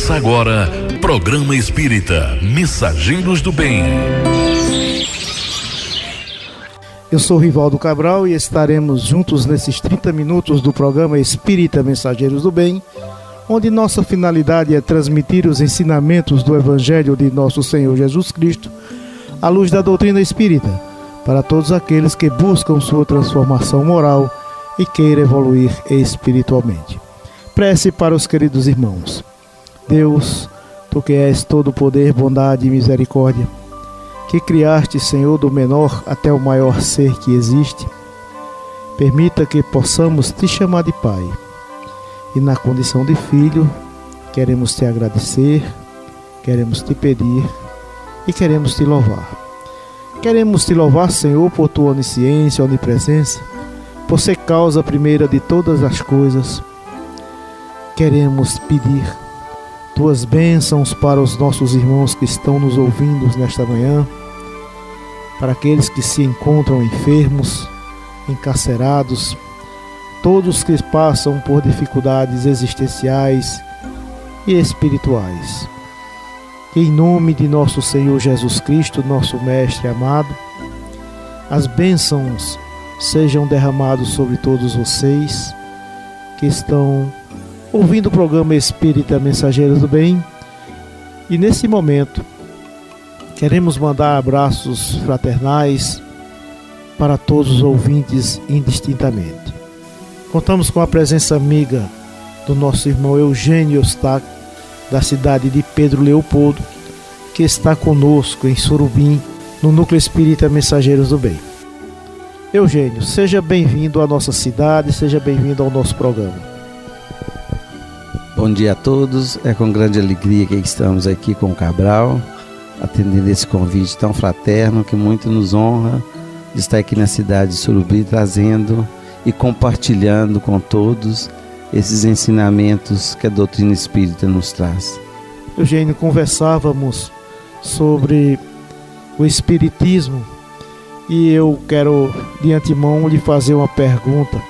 Começa agora, Programa Espírita Mensageiros do Bem. Eu sou Rivaldo Cabral e estaremos juntos nesses 30 minutos do Programa Espírita Mensageiros do Bem, onde nossa finalidade é transmitir os ensinamentos do Evangelho de nosso Senhor Jesus Cristo à luz da doutrina espírita, para todos aqueles que buscam sua transformação moral e queiram evoluir espiritualmente. Prece para os queridos irmãos. Deus, Tu que és todo poder, bondade e misericórdia, que criaste, Senhor, do menor até o maior ser que existe, permita que possamos Te chamar de Pai. E na condição de filho, queremos Te agradecer, queremos Te pedir e queremos Te louvar. Queremos Te louvar, Senhor, por Tua onisciência, onipresença, por ser causa primeira de todas as coisas. Queremos pedir Tuas bênçãos para os nossos irmãos que estão nos ouvindo nesta manhã, para aqueles que se encontram enfermos, encarcerados, todos que passam por dificuldades existenciais e espirituais. Que em nome de nosso Senhor Jesus Cristo, nosso Mestre amado, as bênçãos sejam derramadas sobre todos vocês que estão ouvindo o programa Espírita Mensageiros do Bem. E nesse momento queremos mandar abraços fraternais para todos os ouvintes indistintamente. Contamos com a presença amiga do nosso irmão Eugênio Eustáquio, da cidade de Pedro Leopoldo, que está conosco em Surubim, no Núcleo Espírita Mensageiros do Bem. Eugênio, seja bem-vindo à nossa cidade, seja bem-vindo ao nosso programa. Bom dia a todos, é com grande alegria que estamos aqui com o Cabral, atendendo esse convite tão fraterno que muito nos honra de estar aqui na cidade de Surubim, trazendo e compartilhando com todos esses ensinamentos que a doutrina espírita nos traz. Eugênio, conversávamos sobre o espiritismo e eu quero de antemão lhe fazer uma pergunta.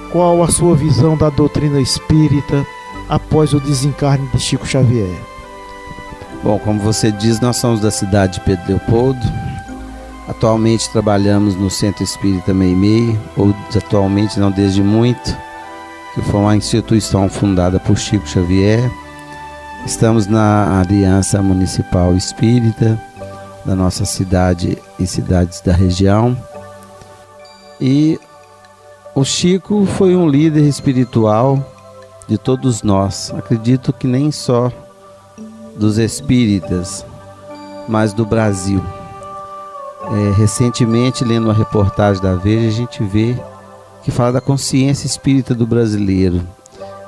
Qual a sua visão da doutrina espírita após o desencarne de Chico Xavier? Bom, como você diz, nós somos da cidade de Pedro Leopoldo. Atualmente trabalhamos no Centro Espírita Meimei, ou atualmente não desde muito, que foi uma instituição fundada por Chico Xavier. Estamos na Aliança Municipal Espírita da nossa cidade e cidades da região. E o Chico foi um líder espiritual de todos nós. Acredito que nem só dos espíritas, mas do Brasil. Recentemente, lendo uma reportagem da Veja, a gente vê que fala da consciência espírita do brasileiro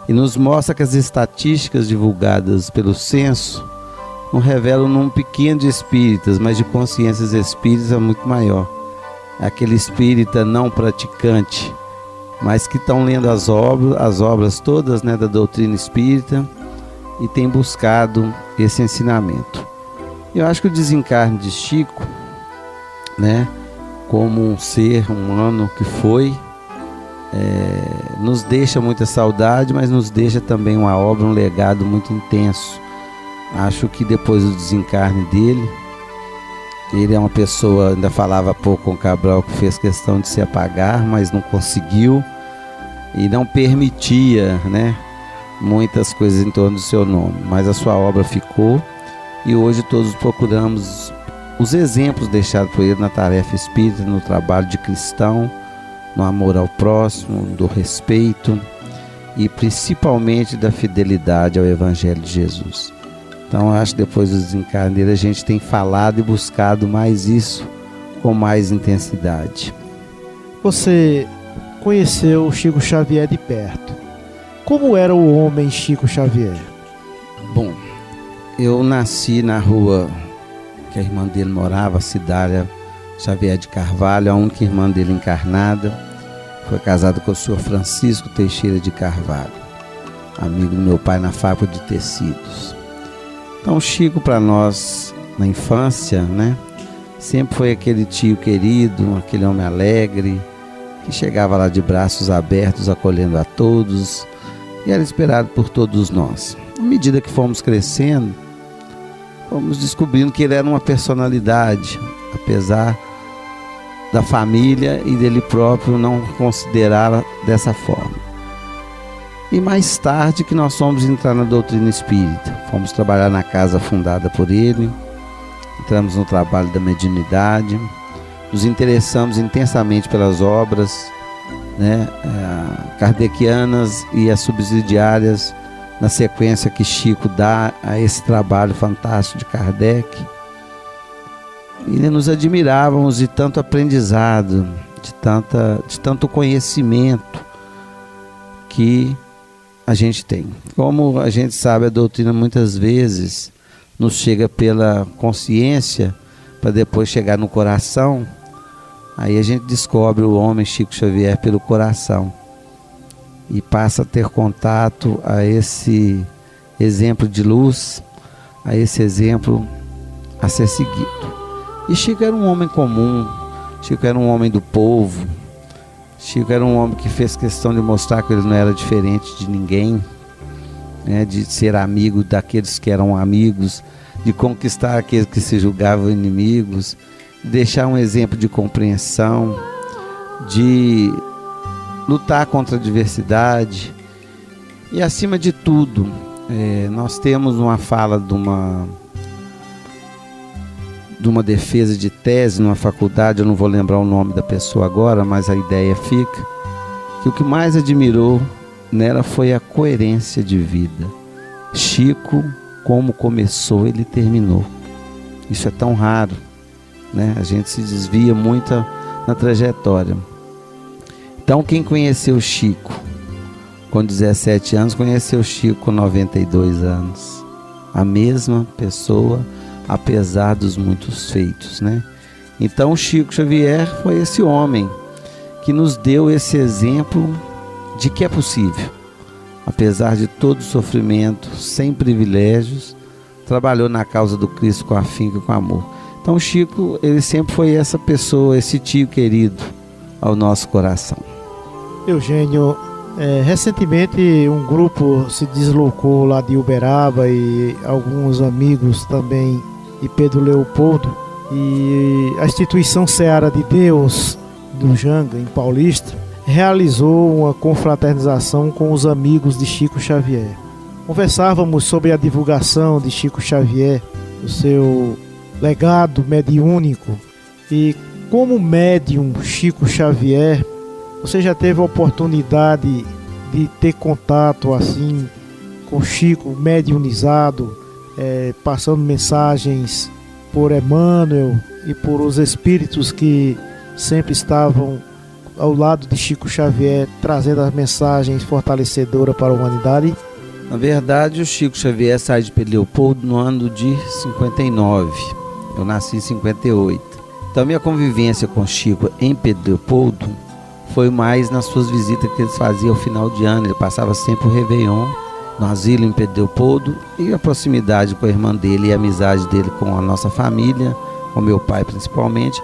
e nos mostra que as estatísticas divulgadas pelo censo não revelam um número pequeno de espíritas, mas de consciências espíritas é muito maior. É aquele espírita não praticante, mas que estão lendo as obras todas, né, da doutrina espírita e tem buscado esse ensinamento. Eu acho que o desencarne de Chico, né, como um ser humano que foi, nos deixa muita saudade, mas nos deixa também uma obra, um legado muito intenso. Acho que depois do desencarne dele, ele é uma pessoa, ainda falava há pouco com o Cabral, que fez questão de se apagar, mas não conseguiu e não permitia, né, muitas coisas em torno do seu nome, mas a sua obra ficou e hoje todos procuramos os exemplos deixados por ele na tarefa espírita, no trabalho de cristão, no amor ao próximo, do respeito e principalmente da fidelidade ao Evangelho de Jesus. Então eu acho que depois do desencarne dele a gente tem falado e buscado mais isso com mais intensidade. Você conheceu Chico Xavier de perto. Como era o homem Chico Xavier? Bom, eu nasci na rua que a irmã dele morava, Cidália Xavier de Carvalho, a única irmã dele encarnada. Foi casada com o senhor Francisco Teixeira de Carvalho, amigo do meu pai na fábrica de tecidos. Então Chico, para nós na infância, né, sempre foi aquele tio querido, aquele homem alegre, que chegava lá de braços abertos, acolhendo a todos, e era esperado por todos nós. à medida que fomos crescendo, fomos descobrindo que ele era uma personalidade, apesar da família e dele próprio não considerá-la dessa forma. E mais tarde que nós fomos entrar na doutrina espírita, fomos trabalhar na casa fundada por ele, entramos no trabalho da mediunidade, nos interessamos intensamente pelas obras, kardecianas e as subsidiárias, na sequência que Chico dá a esse trabalho fantástico de Kardec. E nos admirávamos de tanto aprendizado, de tanto conhecimento que a gente tem. Como a gente sabe, a doutrina muitas vezes nos chega pela consciência para depois chegar no coração. Aí a gente descobre o homem Chico Xavier pelo coração e passa a ter contato a esse exemplo de luz, a esse exemplo a ser seguido. E Chico era um homem comum, Chico era um homem do povo, Chico era um homem que fez questão de mostrar que ele não era diferente de ninguém, de ser amigo daqueles que eram amigos, de conquistar aqueles que se julgavam inimigos, de deixar um exemplo de compreensão, de lutar contra a adversidade. E acima de tudo, nós temos uma fala de uma defesa de tese numa faculdade, eu não vou lembrar o nome da pessoa agora, mas a ideia fica, que o que mais admirou nela foi a coerência de vida. Chico, como começou, ele terminou. Isso é tão raro, a gente se desvia muito na trajetória. Então quem conheceu Chico com 17 anos, conheceu Chico com 92 anos. A mesma pessoa, apesar dos muitos feitos, Então Chico Xavier foi esse homem que nos deu esse exemplo de que é possível, apesar de todo o sofrimento, sem privilégios, trabalhou na causa do Cristo com afinco e com amor. Então Chico, ele sempre foi essa pessoa, esse tio querido ao nosso coração. Eugênio, recentemente um grupo se deslocou lá de Uberaba e alguns amigos também de Pedro Leopoldo, e a instituição Seara de Deus do Janga, em Paulista, realizou uma confraternização com os amigos de Chico Xavier. Conversávamos sobre a divulgação de Chico Xavier, o seu legado mediúnico, e como médium Chico Xavier, você já teve a oportunidade de ter contato assim com Chico mediunizado, passando mensagens por Emmanuel e por os espíritos que sempre estavam ao lado de Chico Xavier, trazendo as mensagens fortalecedoras para a humanidade? Na verdade, o Chico Xavier sai de Pedro Leopoldo no ano de 59. Eu nasci em 58. Então minha convivência com Chico em Pedro Leopoldo foi mais nas suas visitas que eles faziam ao final de ano. Ele passava sempre o Réveillon no asilo em Pedro Leopoldo, e a proximidade com a irmã dele e a amizade dele com a nossa família, com meu pai principalmente,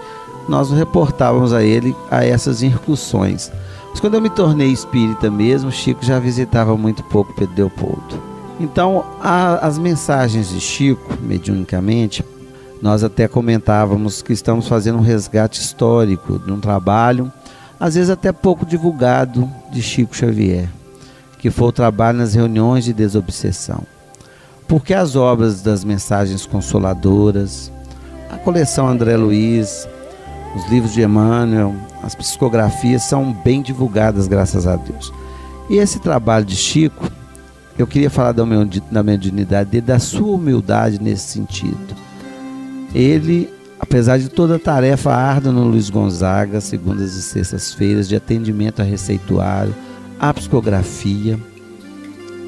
nós reportávamos a ele a essas incursões. Mas quando eu me tornei espírita mesmo, Chico já visitava muito pouco Pedro Leopoldo. Então as mensagens de Chico, mediunicamente, nós até comentávamos que estamos fazendo um resgate histórico de um trabalho, às vezes até pouco divulgado, de Chico Xavier, que foi o trabalho nas reuniões de desobsessão. Porque as obras das mensagens consoladoras, a coleção André Luiz, os livros de Emmanuel, as psicografias são bem divulgadas, graças a Deus. E esse trabalho de Chico, eu queria falar da mediunidade dele, da sua humildade nesse sentido. Ele, apesar de toda a tarefa árdua no Luiz Gonzaga, segundas e sextas-feiras, de atendimento a receituário, a psicografia,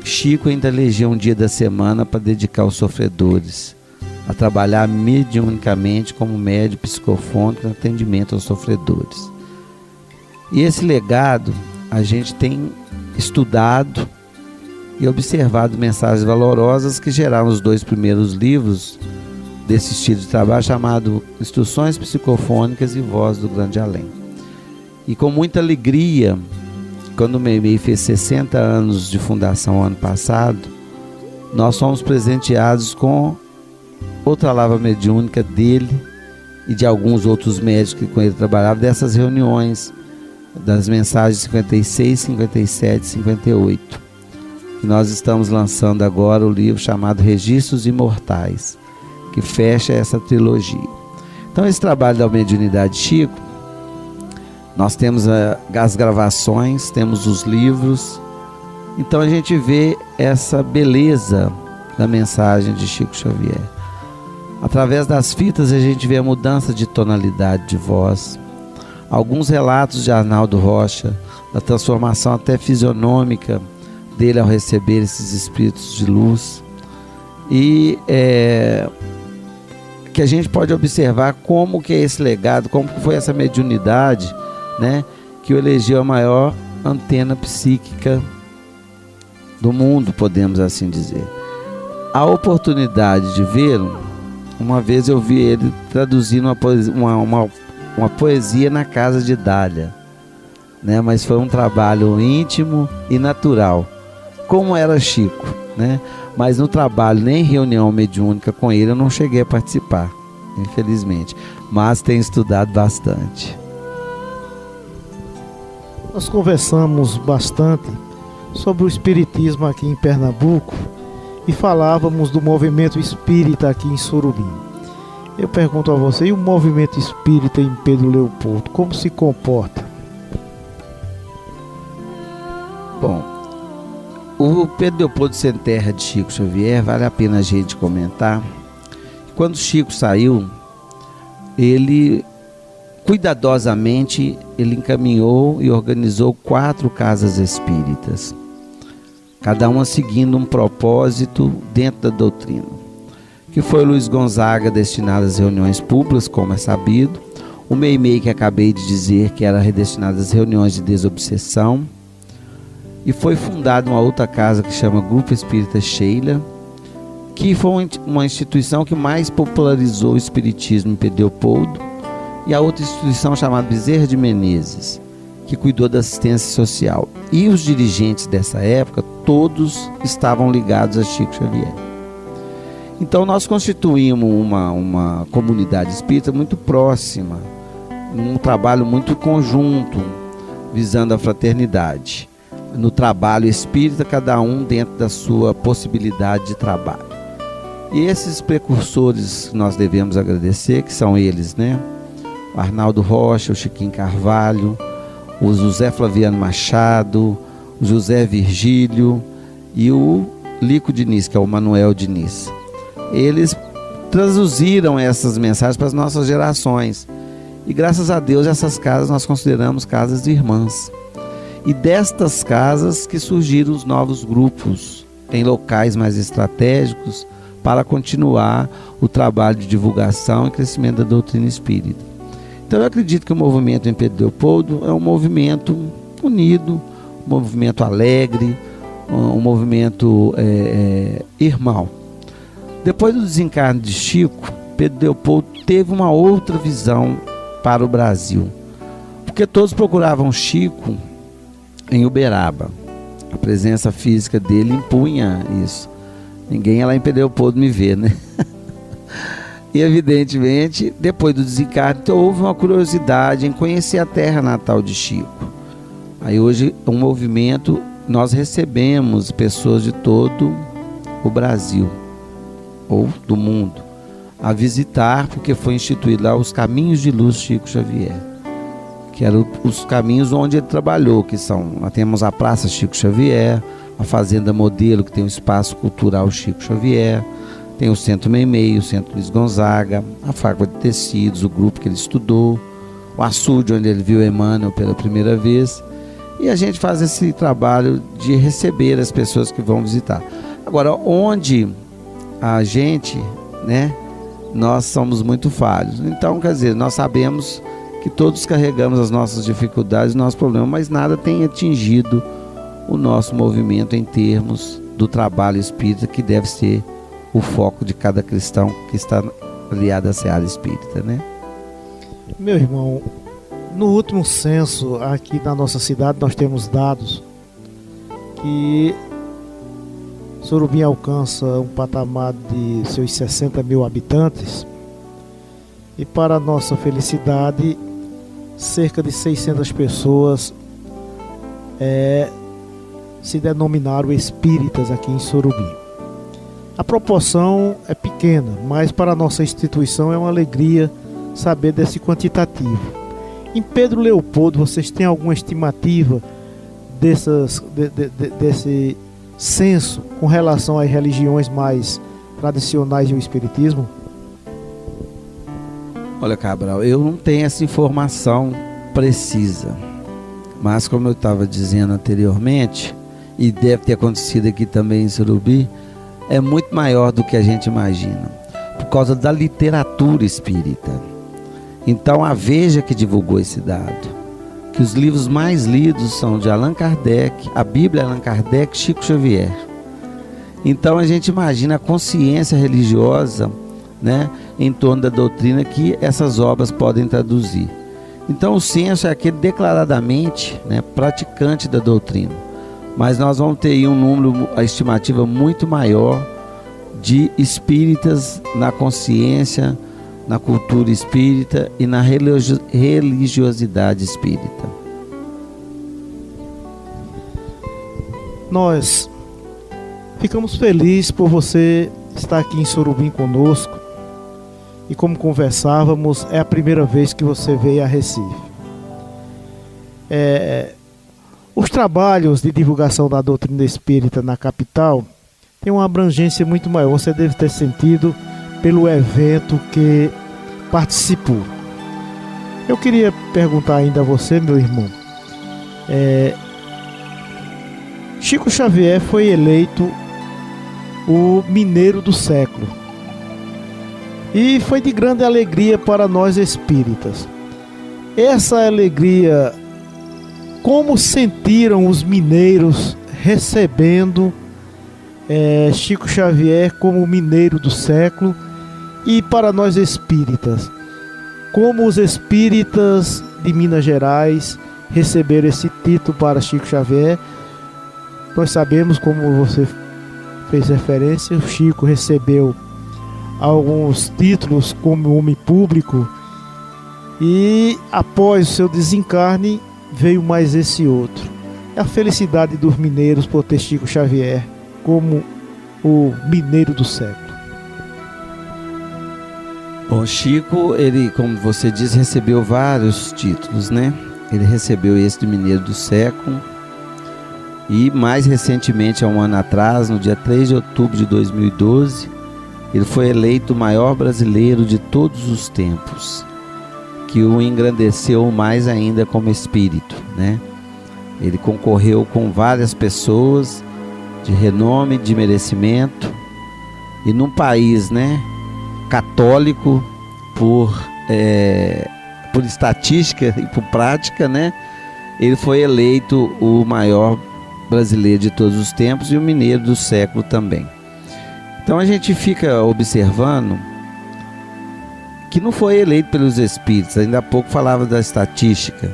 Chico ainda elegia um dia da semana para dedicar aos sofredores, a trabalhar mediunicamente como médium psicofônico no atendimento aos sofredores. E esse legado a gente tem estudado e observado mensagens valorosas que geraram os 2 primeiros livros desse estilo de trabalho, chamado Instruções Psicofônicas e Voz do Grande Além. E com muita alegria, quando o MEI fez 60 anos de fundação ano passado, nós fomos presenteados com outra lavra mediúnica dele e de alguns outros médicos que com ele trabalhavam, dessas reuniões das mensagens 56, 57 e 58. E nós estamos lançando agora o livro chamado Registros Imortais, que fecha essa trilogia. Então esse trabalho da mediunidade Chico, nós temos as gravações, temos os livros, então a gente vê essa beleza da mensagem de Chico Xavier. Através das fitas a gente vê a mudança de tonalidade de voz, alguns relatos de Arnaldo Rocha, da transformação até fisionômica dele ao receber esses espíritos de luz, e que a gente pode observar como que é esse legado, como que foi essa mediunidade, né, que o elegeu a maior antena psíquica do mundo, podemos assim dizer. A oportunidade de vê-lo, uma vez eu vi ele traduzindo uma poesia na casa de Dália, né, mas foi um trabalho íntimo e natural, como era Chico, né? Mas no trabalho, nem reunião mediúnica com ele, eu não cheguei a participar, infelizmente, mas tenho estudado bastante. Nós conversamos bastante sobre o espiritismo aqui em Pernambuco e falávamos do movimento espírita aqui em Surubim. Eu pergunto a você, e o movimento espírita em Pedro Leopoldo, como se comporta? Bom, o Pedro Leopoldo sem terra de Chico Xavier, vale a pena a gente comentar. Quando Chico saiu, ele cuidadosamente encaminhou e organizou 4 casas espíritas, cada uma seguindo um propósito dentro da doutrina, que foi Luiz Gonzaga, destinado às reuniões públicas, como é sabido, o Meimei, que acabei de dizer, que era destinado às reuniões de desobsessão, e foi fundada uma outra casa que chama Grupo Espírita Sheila, que foi uma instituição que mais popularizou o espiritismo em Pedro Leopoldo, e a outra instituição chamada Bezerra de Menezes, que cuidou da assistência social. E os dirigentes dessa época, todos estavam ligados a Chico Xavier. Então nós constituímos uma comunidade espírita muito próxima, um trabalho muito conjunto, visando a fraternidade. No trabalho espírita, cada um dentro da sua possibilidade de trabalho. E esses precursores nós devemos agradecer, que são eles, né? O Arnaldo Rocha, o Chiquinho Carvalho, o José Flaviano Machado, o José Virgílio e o Lico Diniz, que é o Manuel Diniz. Eles traduziram essas mensagens para as nossas gerações. E graças a Deus essas casas nós consideramos casas de irmãs. E destas casas que surgiram os novos grupos em locais mais estratégicos para continuar o trabalho de divulgação e crescimento da doutrina espírita. Então eu acredito que o movimento em Pedro Leopoldo é um movimento unido, um movimento alegre, um movimento irmão. Depois do desencarne de Chico, Pedro Leopoldo teve uma outra visão para o Brasil, porque todos procuravam Chico em Uberaba. A presença física dele impunha isso. Ninguém ia lá em Pedro Leopoldo me ver, né? E evidentemente, depois do desencarne, houve uma curiosidade em conhecer a terra natal de Chico. Aí hoje, um movimento, nós recebemos pessoas de todo o Brasil, ou do mundo, a visitar, porque foi instituído lá os Caminhos de Luz Chico Xavier, que eram os caminhos onde ele trabalhou, que são, nós temos a Praça Chico Xavier, a Fazenda Modelo, que tem o Espaço Cultural Chico Xavier, tem o Centro Meimei, o Centro Luiz Gonzaga, a Fábrica de Tecidos, o grupo que ele estudou, o açude onde ele viu Emmanuel pela primeira vez, e a gente faz esse trabalho de receber as pessoas que vão visitar. Agora, onde a gente, né, nós somos muito falhos, então, quer dizer, nós sabemos que todos carregamos as nossas dificuldades, os nossos problemas, mas nada tem atingido o nosso movimento em termos do trabalho espírita, que deve ser o foco de cada cristão que está aliado à seara espírita, né? Meu irmão, no último censo aqui na nossa cidade nós temos dados que Sorubim alcança um patamar de seus 60 mil habitantes e, para nossa felicidade, cerca de 600 pessoas se denominaram espíritas aqui em Sorubim. A proporção é pequena, mas para a nossa instituição é uma alegria saber desse quantitativo. Em Pedro Leopoldo, vocês têm alguma estimativa desse censo com relação às religiões mais tradicionais e o espiritismo? Olha, Cabral, eu não tenho essa informação precisa, mas como eu estava dizendo anteriormente, e deve ter acontecido aqui também em Sorubim, é muito maior do que a gente imagina, por causa da literatura espírita. Então a Veja que divulgou esse dado, que os livros mais lidos são de Allan Kardec, a Bíblia Allan Kardec, Chico Xavier. Então a gente imagina a consciência religiosa, né, em torno da doutrina que essas obras podem traduzir. Então o censo é aquele declaradamente, né, praticante da doutrina, mas nós vamos ter aí um número, a estimativa muito maior de espíritas na consciência, na cultura espírita e na religiosidade espírita. Nós ficamos felizes por você estar aqui em Sorubim conosco e, como conversávamos, é a primeira vez que você veio a Recife. Os trabalhos de divulgação da doutrina espírita na capital têm uma abrangência muito maior. Você deve ter sentido pelo evento que participou. Eu queria perguntar ainda a você, meu irmão, Chico Xavier foi eleito o mineiro do século e foi de grande alegria para nós espíritas. Essa alegria, como sentiram os mineiros recebendo Chico Xavier como mineiro do século? E para nós espíritas, como os espíritas de Minas Gerais receberam esse título para Chico Xavier? Nós sabemos, como você fez referência, o Chico recebeu alguns títulos como homem público e após o seu desencarne veio mais esse outro. É a felicidade dos mineiros por ter Chico Xavier como o mineiro do século. Bom, Chico, ele, como você diz, recebeu vários títulos, né? Ele recebeu esse de mineiro do século e mais recentemente, há um ano atrás, no dia 3 de outubro de 2012, ele foi eleito o maior brasileiro de todos os tempos, que o engrandeceu mais ainda como espírito, né? Ele concorreu com várias pessoas de renome, de merecimento, e num país, né, católico, por estatística e por prática, né, ele foi eleito o maior brasileiro de todos os tempos e o mineiro do século também. Então a gente fica observando que não foi eleito pelos espíritos. Ainda há pouco falava da estatística,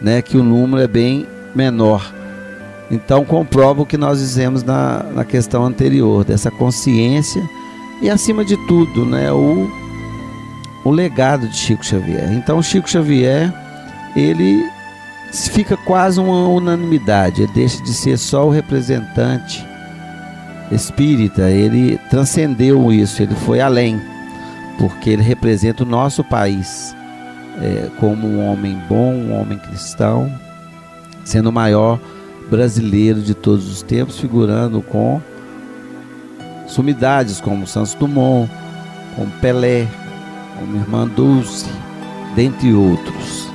né, que o número é bem menor. Então comprova o que nós dizemos na questão anterior, dessa consciência e, acima de tudo, né, o legado de Chico Xavier. Então Chico Xavier, ele fica quase uma unanimidade, ele deixa de ser só o representante espírita, ele transcendeu isso, ele foi além, porque ele representa o nosso país como um homem bom, um homem cristão, sendo o maior brasileiro de todos os tempos, figurando com sumidades como Santos Dumont, como Pelé, como Irmã Dulce, dentre outros.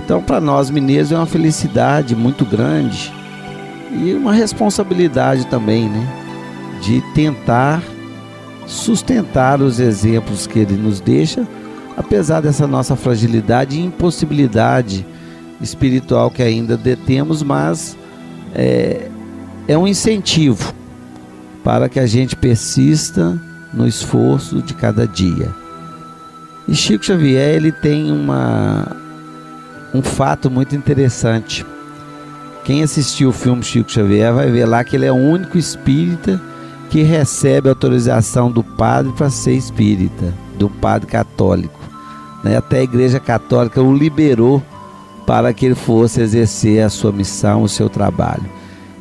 Então, para nós mineiros é uma felicidade muito grande e uma responsabilidade também, né, de tentar sustentar os exemplos que ele nos deixa, apesar dessa nossa fragilidade e impossibilidade espiritual que ainda detemos, mas é um incentivo para que a gente persista no esforço de cada dia. E Chico Xavier, ele tem um fato muito interessante, Quem assistiu o filme Chico Xavier vai ver lá que ele é o único espírita que recebe autorização do padre para ser espírita, do padre católico, né? Até a Igreja Católica o liberou para que ele fosse exercer a sua missão, o seu trabalho.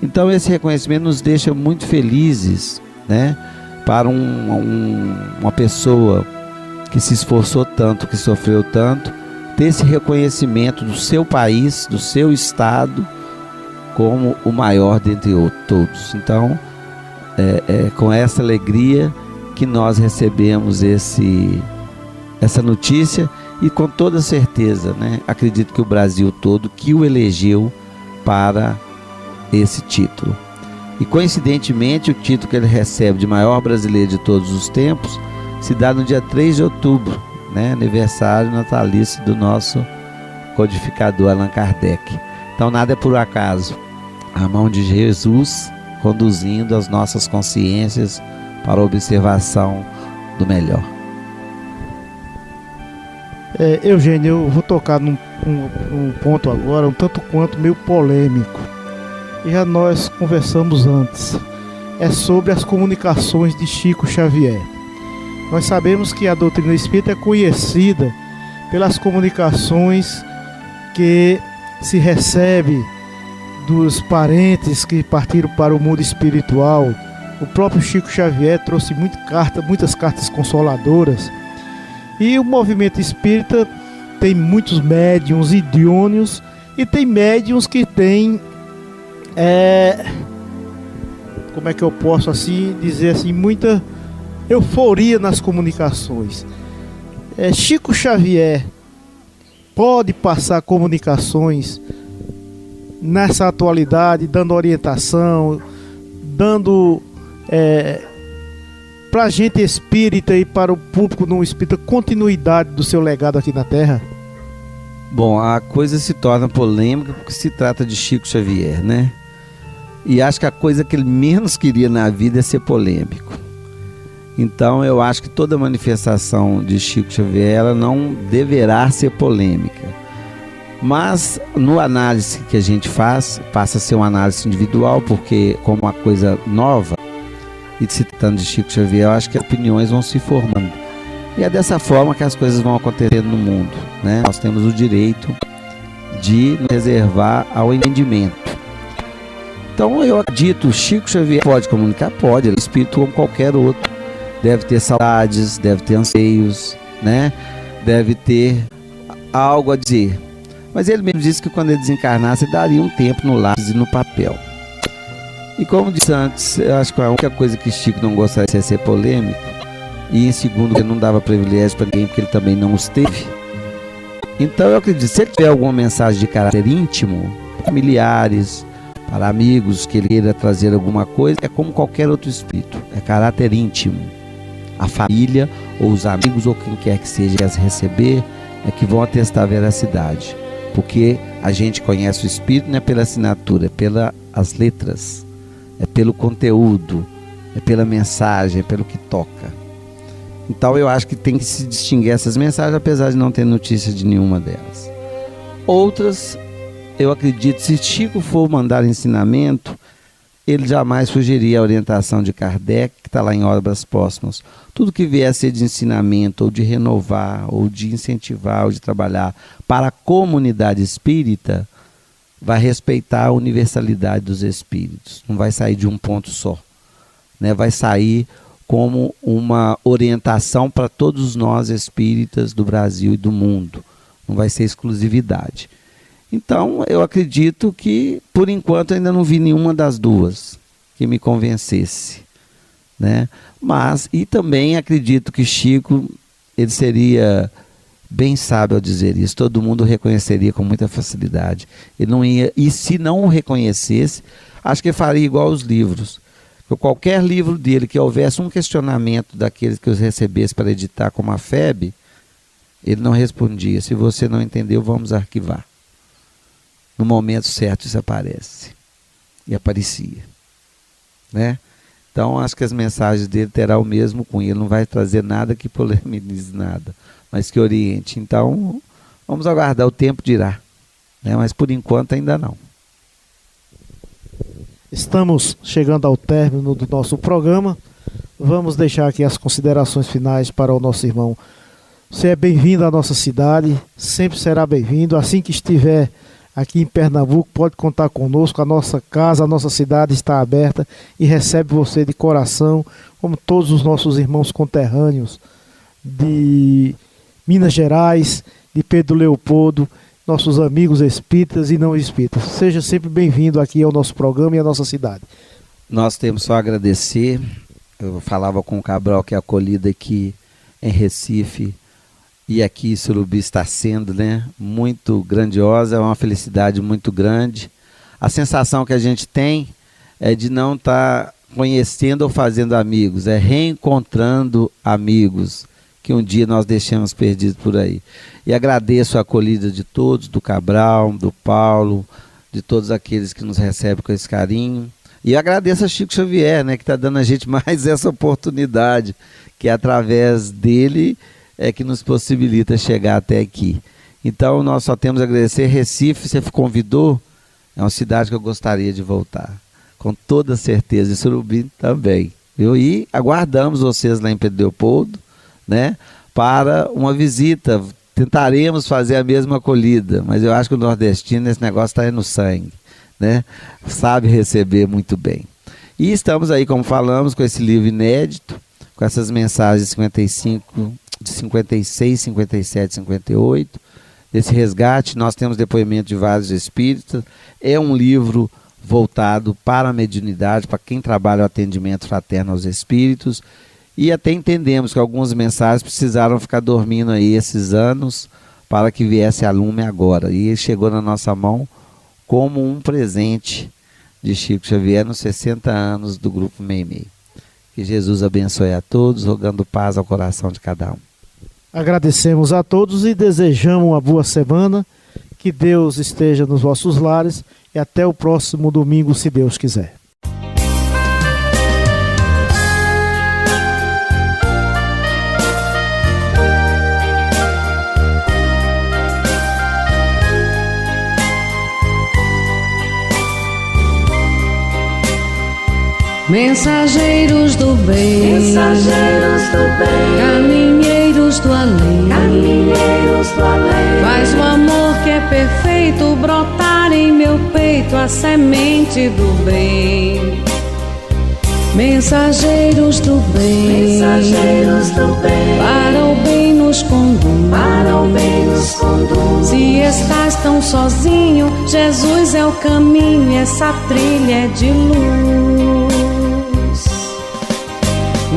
Então esse reconhecimento nos deixa muito felizes, né? Para uma pessoa que se esforçou tanto, que sofreu tanto, ter esse reconhecimento do seu país, do seu estado, como o maior dentre todos. Então, com essa alegria que nós recebemos essa notícia, e com toda certeza, né, acredito que o Brasil todo que o elegeu para esse título. E coincidentemente, o título que ele recebe de maior brasileiro de todos os tempos se dá no dia 3 de outubro, né, aniversário natalício do nosso codificador Allan Kardec. Então nada é por acaso. A mão de Jesus conduzindo as nossas consciências para a observação do melhor. Eugênio, eu vou tocar num ponto agora, um tanto quanto meio polêmico. E já nós conversamos antes. É sobre as comunicações de Chico Xavier. Nós sabemos que a doutrina espírita é conhecida pelas comunicações que se recebe dos parentes que partiram para o mundo espiritual. O próprio Chico Xavier trouxe muitas cartas consoladoras. E o movimento espírita tem muitos médiuns idôneos e tem médiuns que têm, como é que eu posso assim dizer assim, muita euforia nas comunicações. Chico Xavier pode passar comunicações nessa atualidade, dando orientação, dando para a gente espírita e para o público não espírita continuidade do seu legado aqui na Terra? Bom, a coisa se torna polêmica porque se trata de Chico Xavier, né? E acho que a coisa que ele menos queria na vida é ser polêmico. Então eu acho que toda manifestação de Chico Xavier ela não deverá ser polêmica. Mas no análise que a gente faz, passa a ser uma análise individual, porque como uma coisa nova, e se tratando de Chico Xavier, eu acho que opiniões vão se formando. E é dessa forma que as coisas vão acontecendo no mundo, né? Nós temos o direito de nos reservar ao entendimento. Então eu acredito, Chico Xavier pode comunicar? Pode, ele é espírito como qualquer outro. Deve ter saudades, deve ter anseios, né? Deve ter algo a dizer. Mas ele mesmo disse que quando ele desencarnasse, daria um tempo no lápis e no papel. E como disse antes, eu acho que a única coisa que Chico não gostaria de ser polêmico, e em segundo, ele não dava privilégio para ninguém, porque ele também não os teve. Então eu acredito, se ele tiver alguma mensagem de caráter íntimo, familiares, para amigos, que ele queira trazer alguma coisa, é como qualquer outro espírito, é caráter íntimo. A família, ou os amigos, ou quem quer que seja, as receber, é que vão atestar a veracidade. Porque a gente conhece o espírito não é pela assinatura, é pelas letras, é pelo conteúdo, é pela mensagem, é pelo que toca. Então eu acho que tem que se distinguir essas mensagens, apesar de não ter notícia de nenhuma delas. Outras, eu acredito, se Chico for mandar ensinamento, ele jamais fugiria à orientação de Kardec, que está lá em Obras Póstumas. Tudo que vier a ser de ensinamento, ou de renovar, ou de incentivar, ou de trabalhar para a comunidade espírita, vai respeitar a universalidade dos espíritos. Não vai sair de um ponto só, né? Vai sair como uma orientação para todos nós espíritas do Brasil e do mundo. Não vai ser exclusividade. Então, eu acredito que, por enquanto, ainda não vi nenhuma das duas que me convencesse, né? Mas, e também acredito que Chico, ele seria bem sábio ao dizer isso. Todo mundo o reconheceria com muita facilidade. Ele não ia, e se não o reconhecesse, acho que faria igual aos livros. Qualquer livro dele que houvesse um questionamento daqueles que os recebesse para editar como a FEB, ele não respondia. Se você não entendeu, vamos arquivar. No momento certo isso aparece. E aparecia, né? Então acho que as mensagens dele terão o mesmo cunho. Ele não vai trazer nada que polemize nada, mas que oriente. Então vamos aguardar, o tempo dirá, né? Mas por enquanto ainda não. Estamos chegando ao término do nosso programa. Vamos deixar aqui as considerações finais para o nosso irmão. Você é bem-vindo à nossa cidade, sempre será bem-vindo. Assim que estiver aqui em Pernambuco, pode contar conosco. A nossa casa, a nossa cidade está aberta e recebe você de coração, como todos os nossos irmãos conterrâneos de Minas Gerais, de Pedro Leopoldo, nossos amigos espíritas e não espíritas. Seja sempre bem-vindo aqui ao nosso programa e à nossa cidade. Nós temos só a agradecer. Eu falava com o Cabral que a acolhida aqui em Recife e aqui em Surubi está sendo, né, muito grandiosa, é uma felicidade muito grande. A sensação que a gente tem é de não estar conhecendo ou fazendo amigos, é reencontrando amigos que um dia nós deixamos perdidos por aí. E agradeço a acolhida de todos, do Cabral, do Paulo, de todos aqueles que nos recebem com esse carinho. E agradeço a Chico Xavier, né, que está dando a gente mais essa oportunidade, que através dele é que nos possibilita chegar até aqui. Então nós só temos a agradecer. Recife, você convidou, é uma cidade que eu gostaria de voltar, com toda certeza, e Surubi também, viu? E aguardamos vocês lá em Pedro Leopoldo, né, para uma visita. Tentaremos fazer a mesma acolhida, mas eu acho que o nordestino, esse negócio está aí no sangue, né? Sabe receber muito bem. E estamos aí, como falamos, com esse livro inédito, com essas mensagens 55, de 56, 57, 58, desse resgate. Nós temos depoimento de vários espíritas. É um livro voltado para a mediunidade, para quem trabalha o atendimento fraterno aos espíritos. E até entendemos que algumas mensagens precisaram ficar dormindo aí esses anos para que viesse a lume agora. E ele chegou na nossa mão como um presente de Chico Xavier nos 60 anos do Grupo Meimei. Que Jesus abençoe a todos, rogando paz ao coração de cada um. Agradecemos a todos e desejamos uma boa semana. Que Deus esteja nos vossos lares e até o próximo domingo, se Deus quiser. Mensageiros do bem, mensageiros do bem, caminheiros do além, caminheiros do além. Faz o amor que é perfeito brotar em meu peito a semente do bem. Mensageiros do bem, mensageiros do bem, para o bem nos conduz, para o bem nos conduz. Se estás tão sozinho, Jesus é o caminho, essa trilha é de luz.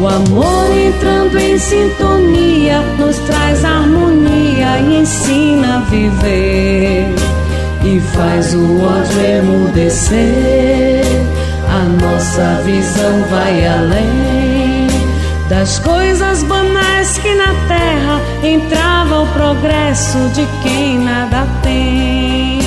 O amor entrando em sintonia nos traz harmonia e ensina a viver. E faz o ódio emudecer, a nossa visão vai além das coisas banais que na terra entrava o progresso de quem nada tem.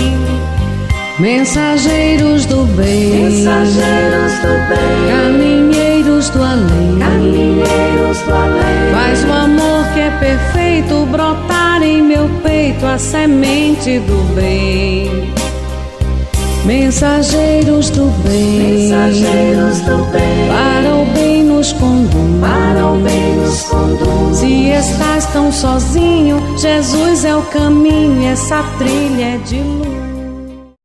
Mensageiros do bem, mensageiros do bem, caminheiros do além, caminheiros do além. Faz o amor que é perfeito brotar em meu peito a semente do bem. Mensageiros do bem, mensageiros do bem, para o bem nos conduz, para o bem nos conduz. Se estás tão sozinho, Jesus é o caminho, essa trilha é de luz.